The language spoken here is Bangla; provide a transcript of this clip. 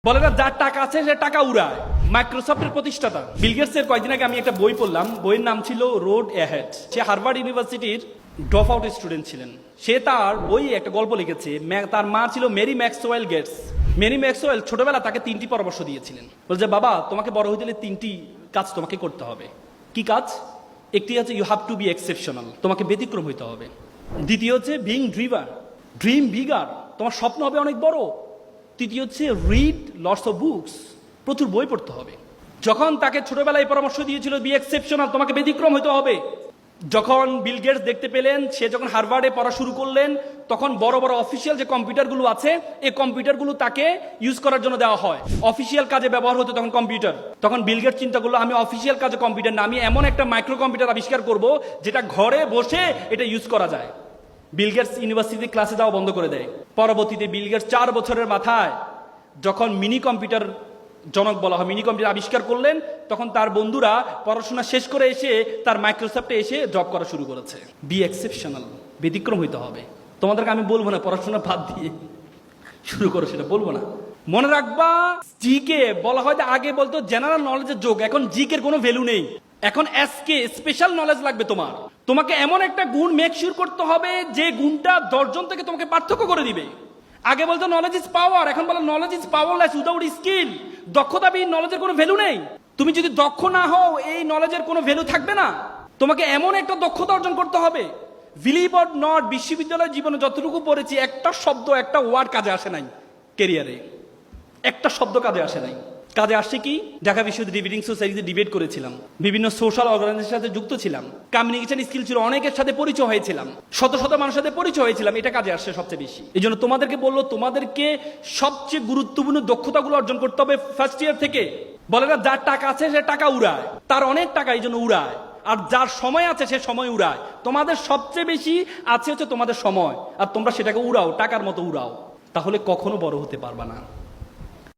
বলে না যার টাকা আছে সে টাকা উড়ায়। মাইক্রোসফটের প্রতিষ্ঠাতা বিল গেটসের কয়েকদিন আগে আমি একটা বই পড়লাম, বইয়ের নাম ছিল রোড অ্যাহেড। সে হার্ভার্ড ইউনিভার্সিটির ড্রপ আউট স্টুডেন্ট ছিলেন। সে তার বই একটা গল্প লিখেছে। তার মা ছিল Mary Maxwell Gates. Mary Maxwell ছোটবেলা তাকে 3টি পরামর্শ দিয়েছিলেন। বলছে বাবা, তোমাকে বড় হইতে হলে 3টি কাজ তোমাকে করতে হবে। কি কাজ? একটি হচ্ছে you have to be exceptional, তোমাকে ব্যতিক্রম হইতে হবে। দ্বিতীয় হচ্ছে বিং ড্রিভার, ড্রিম বিগার, তোমার স্বপ্ন হবে অনেক বড়। তৃতীয় হচ্ছে রিড লটস অফ বুকস, প্রচুর বই পড়তে হবে। যখন তাকে ছোটবেলায় পরামর্শ দিয়েছিল বি এক্সেপশনাল, তোমাকে ব্যতিক্রম হতে হবে, যখন বিল গেটস দেখতে পেলেন, সে যখন হার্ভার্ডে পড়া শুরু করলেন, তখন বড় বড় অফিসিয়াল যে কম্পিউটারগুলো আছে, এই কম্পিউটারগুলো তাকে ইউজ করার জন্য দেওয়া হয়। অফিসিয়াল কাজে ব্যবহার হতো তখন কম্পিউটার। তখন বিল গেটস চিন্তা করলো, আমি অফিসিয়াল কাজে কম্পিউটার না, আমি এমন একটা মাইক্রো কম্পিউটার আবিষ্কার করব যেটা ঘরে বসে এটা ইউজ করা যায়। বিল গেটস ইউনিভার্সিটি ক্লাসে যাওয়া বন্ধ করে দেয়। পরবর্তীতে বিল গেটস 4 বছরের মাথায় যখন মিনি কম্পিউটার জনক বলা হয়, মিনি কম্পিউটার আবিষ্কার করলেন, তখন তার বন্ধুরা পড়াশোনা শেষ করে এসে তার মাইক্রোসফটে এসে জব করা শুরু করেছে। বি এক্সেপশনাল, ব্যতিক্রম হইতে হবে। তোমাদেরকে আমি বলবো না পড়াশোনা বাদ দিয়ে শুরু করো, সেটা বলবো না। মনে রাখবা, জিকে বলা হয় আগে বলতো জেনারেল নলেজের যোগ, এখন জিকের কোনো ভ্যালু নেই। এখন এসকে স্পেশাল নলেজ লাগবে তোমার। তোমাকে এমন একটা গুণ মেক শিওর করতে হবে যে গুণটা 10 জন থেকে তোমাকে পার্থক্য করে দিবে। আগে বলতো নলেজ ইজ পাওয়ার, এখন বলো knowledge is powerless without skill. দক্ষতাবিহীন নলেজের কোনো ভ্যালু নেই। তুমি যদি দক্ষ না হও, এই নলেজের কোনো ভ্যালু থাকবে না। তোমাকে এমন একটা দক্ষতা অর্জন করতে হবে। বিলিভ অর নট, বিশ্ববিদ্যালয় জীবনে যতটুকু পড়েছি, একটা শব্দ, একটা ওয়ার্ড কাজে আসে নাই। ক্যারিয়ারে একটা শব্দ কাজে আসে নাই। কাজে আসছে কি? ঢাকা বিশ্ববিদ্যালয় ডিবেটিং সোসাইটিতে ডিবেট করেছিলাম, বিভিন্ন সোশ্যাল অর্গানাইজেশনের সাথে যুক্ত ছিলাম, কমিউনিকেশন স্কিল ছিল, অনেকের সাথে পরিচয় হয়েছিলাম, শত শত মানুষের সাথে পরিচয় হয়েছিলাম। এটা কাজে আসছে সবচেয়ে বেশি। এই জন্য তোমাদেরকে বললো, তোমাদেরকে সবচেয়ে গুরুত্বপূর্ণ দক্ষতাগুলো অর্জন করতে হবে ফার্স্ট ইয়ার থেকে। বলে না যার টাকা আছে সে টাকা উড়ায়, তার অনেক টাকা এই জন্য উড়ায়। আর যার সময় আছে সে সময় উড়ায়। তোমাদের সবচেয়ে বেশি আছে হচ্ছে তোমাদের সময়, আর তোমরা সেটাকে উড়াও, টাকার মতো উড়াও। তাহলে কখনো বড় হতে পারবা না।